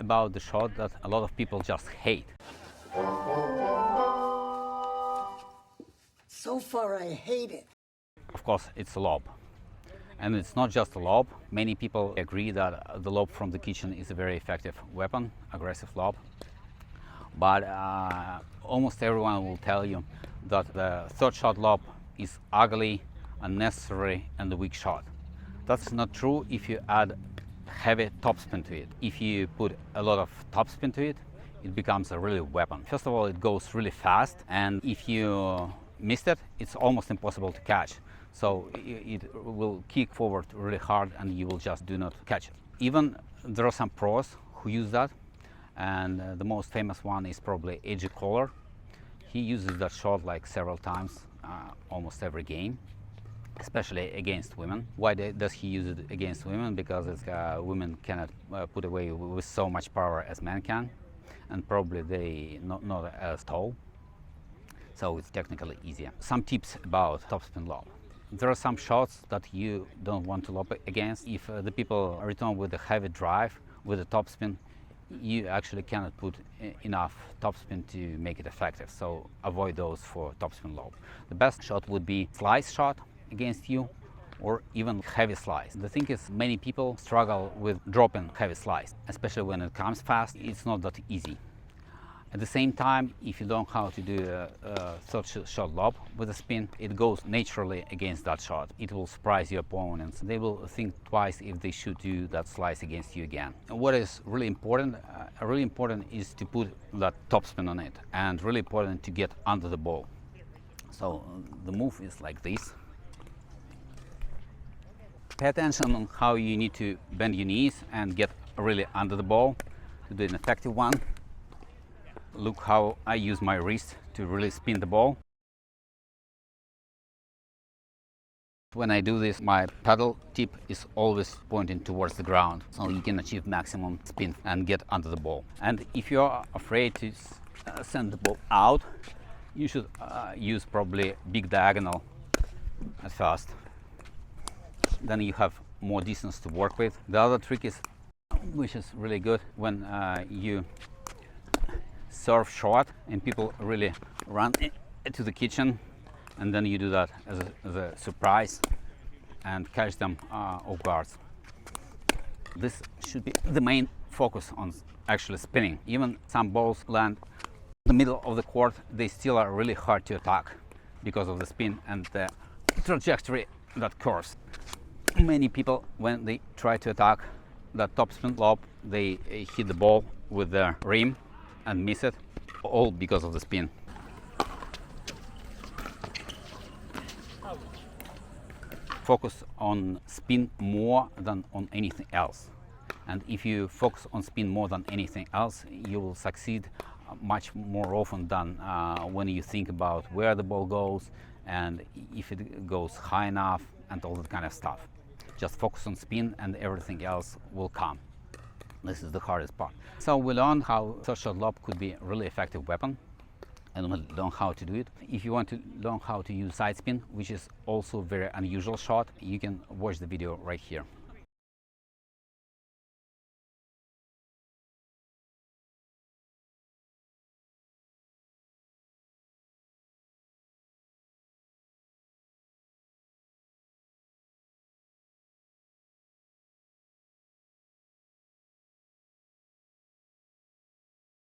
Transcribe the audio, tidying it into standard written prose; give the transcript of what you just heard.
about the shot that a lot of people just hate. So far, I hate it. Of course, it's a lob. And it's not just a lob. Many people agree that the lob from the kitchen is a very effective weapon, aggressive lob. But almost everyone will tell you that the third shot lob is ugly, unnecessary, and a weak shot. That's not true if you add heavy topspin to it. If you put a lot of topspin to it, it becomes a really weapon. First of all, it goes really fast, and if you missed it, it's almost impossible to catch. So it will kick forward really hard and you will just do not catch it. Even there are some pros who use that, and the most famous one is probably AJ Koller. He uses that shot like several times, almost every game, especially against women. Why does he use it against women? Because women cannot put away with so much power as men can, and probably they not as tall, so it's technically easier. Some tips about topspin lob. There are some shots that you don't want to lob against. If the people return with a heavy drive with a topspin, you actually cannot put enough topspin to make it effective, so avoid those for topspin lob. The best shot would be slice shot against you, or even heavy slice. The thing is, many people struggle with dropping heavy slice, especially when it comes fast. It's not that easy. At the same time, if you don't know how to do a third shot lob with a spin, it goes naturally against that shot. It will surprise your opponents. They will think twice if they should do that slice against you again. What is really important is to put that topspin on it, and really important to get under the ball. So the move is like this. Pay attention on how you need to bend your knees and get really under the ball to do an effective one. Look how I use my wrist to really spin the ball. When I do this, my paddle tip is always pointing towards the ground, so you can achieve maximum spin and get under the ball. And if you're afraid to send the ball out, you should use probably big diagonal at first. Then you have more distance to work with. The other trick is, which is really good, when you serve short and people really run to the kitchen, and then you do that as a surprise and catch them off guard. This should be the main focus on actually spinning. Even some balls land in the middle of the court, they still are really hard to attack because of the spin and the trajectory that curves. Many people, when they try to attack that topspin lob, they hit the ball with their rim and miss it, all because of the spin. Focus on spin more than on anything else. And if you focus on spin more than anything else, you will succeed much more often than when you think about where the ball goes and if it goes high enough and all that kind of stuff. Just focus on spin and everything else will come. This is the hardest part. So we learned how third shot lob could be a really effective weapon, and we learn how to do it. If you want to learn how to use side spin, which is also a very unusual shot, you can watch the video right here.